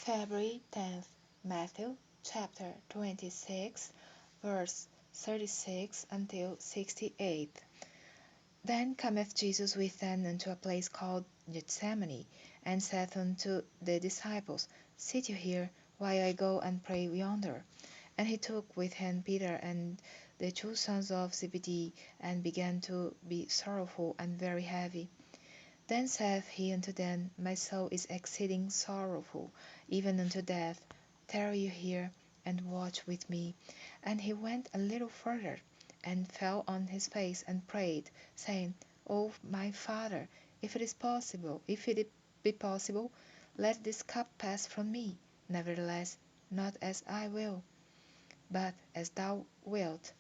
February 10th, Matthew chapter 26, verse 36 until 68. Then cometh Jesus with them unto a place called Gethsemane, and saith unto the disciples, Sit you here, while I go and pray yonder. And he took with him Peter and the two sons of Zebedee, and began to be sorrowful and very heavy. Then saith he unto them, My soul is exceeding sorrowful, even unto death. Tarry you here, and watch with me. And he went a little further, and fell on his face, and prayed, saying, O my Father, if it be possible, let this cup pass from me. Nevertheless, not as I will, but as thou wilt.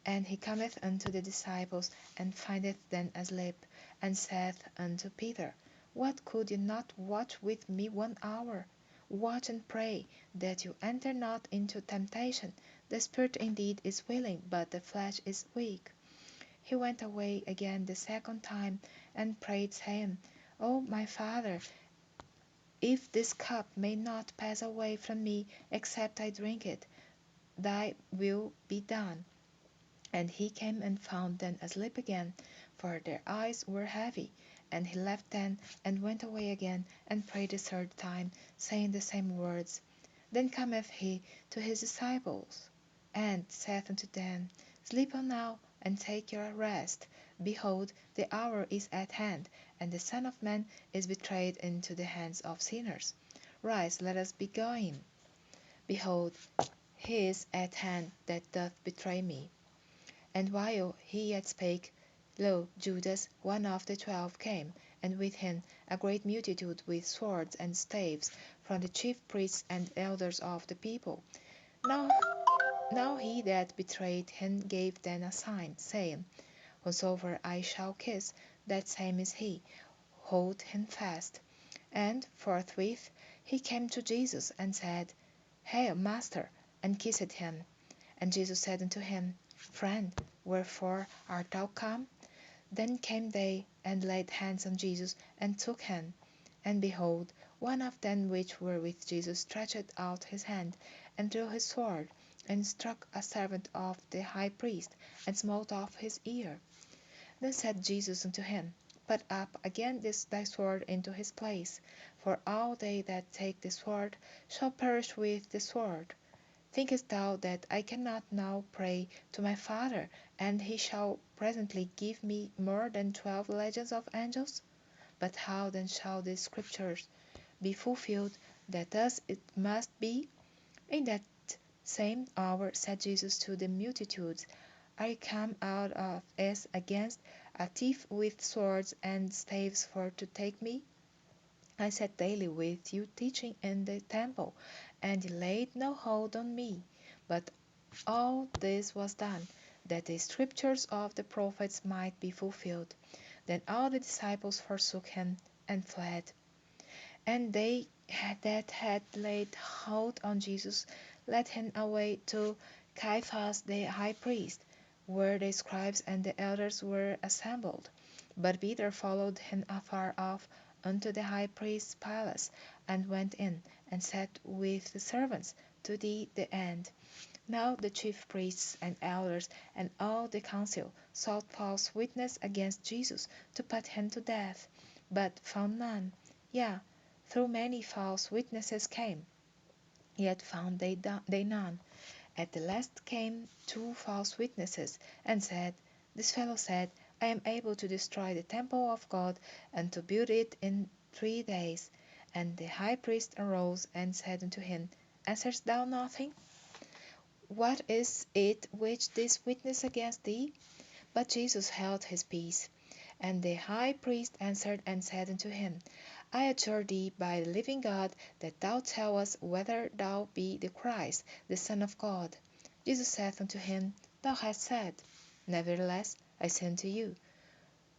And he cometh unto the disciples, and findeth them asleep, and saith unto Peter, What, could ye not watch with me 1 hour? Watch and pray, that you enter not into temptation. The spirit indeed is willing, but the flesh is weak. He went away again the second time, and prayed, saying, O my Father, if this cup may not pass away from me, except I drink it, thy will be done. And he came and found them asleep again, for their eyes were heavy. And he left them, and went away again, and prayed the third time, saying the same words. Then cometh he to his disciples, and saith unto them, Sleep on now, and take your rest. Behold, the hour is at hand, and the Son of Man is betrayed into the hands of sinners. Rise, let us be going. Behold, he is at hand that doth betray me. And while he yet spake, lo, Judas, one of the 12, came, and with him a great multitude with swords and staves, from the chief priests and elders of the people. Now, now he that betrayed him gave them a sign, saying, Whosoever I shall kiss, that same is he. Hold him fast. And forthwith he came to Jesus, and said, Hail, Master, and kissed him. And Jesus said unto him, Friend, wherefore art thou come? Then came they, and laid hands on Jesus, and took him. And behold, one of them which were with Jesus stretched out his hand, and drew his sword, and struck a servant of the high priest, and smote off his ear. Then said Jesus unto him, Put up again thy sword into his place, for all they that take the sword shall perish with the sword. Thinkest thou that I cannot now pray to my Father, and he shall presently give me more than 12 legions of angels? But how then shall the Scriptures be fulfilled, that thus it must be? In that same hour said Jesus to the multitudes, Are ye come out of as against a thief with swords and staves for to take me? I sat daily with you teaching in the temple, and ye laid no hold on me. But all this was done, that the scriptures of the prophets might be fulfilled. Then all the disciples forsook him, and fled. And they that had laid hold on Jesus led him away to Caiaphas the high priest, where the scribes and the elders were assembled. But Peter followed him afar off unto the high priest's palace, and went in, and sat with the servants to the end. Now the chief priests and elders and all the council sought false witness against Jesus to put him to death, but found none. Yea, through many false witnesses came, yet found they none. At the last came 2 false witnesses, and said, This fellow said, I am able to destroy the temple of God, and to build it in 3 days. And the high priest arose, and said unto him, Answerest thou nothing? What is it which these witness against thee? But Jesus held his peace. And the high priest answered and said unto him, I adjure thee by the living God, that thou tell us whether thou be the Christ, the Son of God. Jesus saith unto him, Thou hast said. Nevertheless, I say unto you,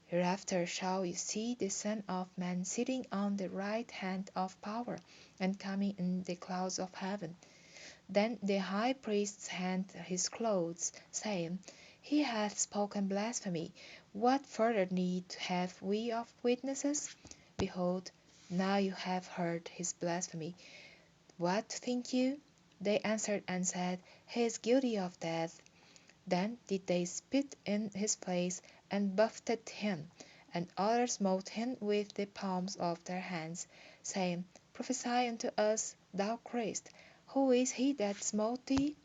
Hereafter shall you see the Son of Man sitting on the right hand of power, and coming in the clouds of heaven. Then the high priest rent his clothes, saying, He hath spoken blasphemy. What further need have we of witnesses? Behold, now you have heard his blasphemy. What think you? They answered and said, He is guilty of death. Then did they spit in his face, and buffeted him. And others smote him with the palms of their hands, saying, Prophesy unto us, thou Christ. Who is he that smote thee?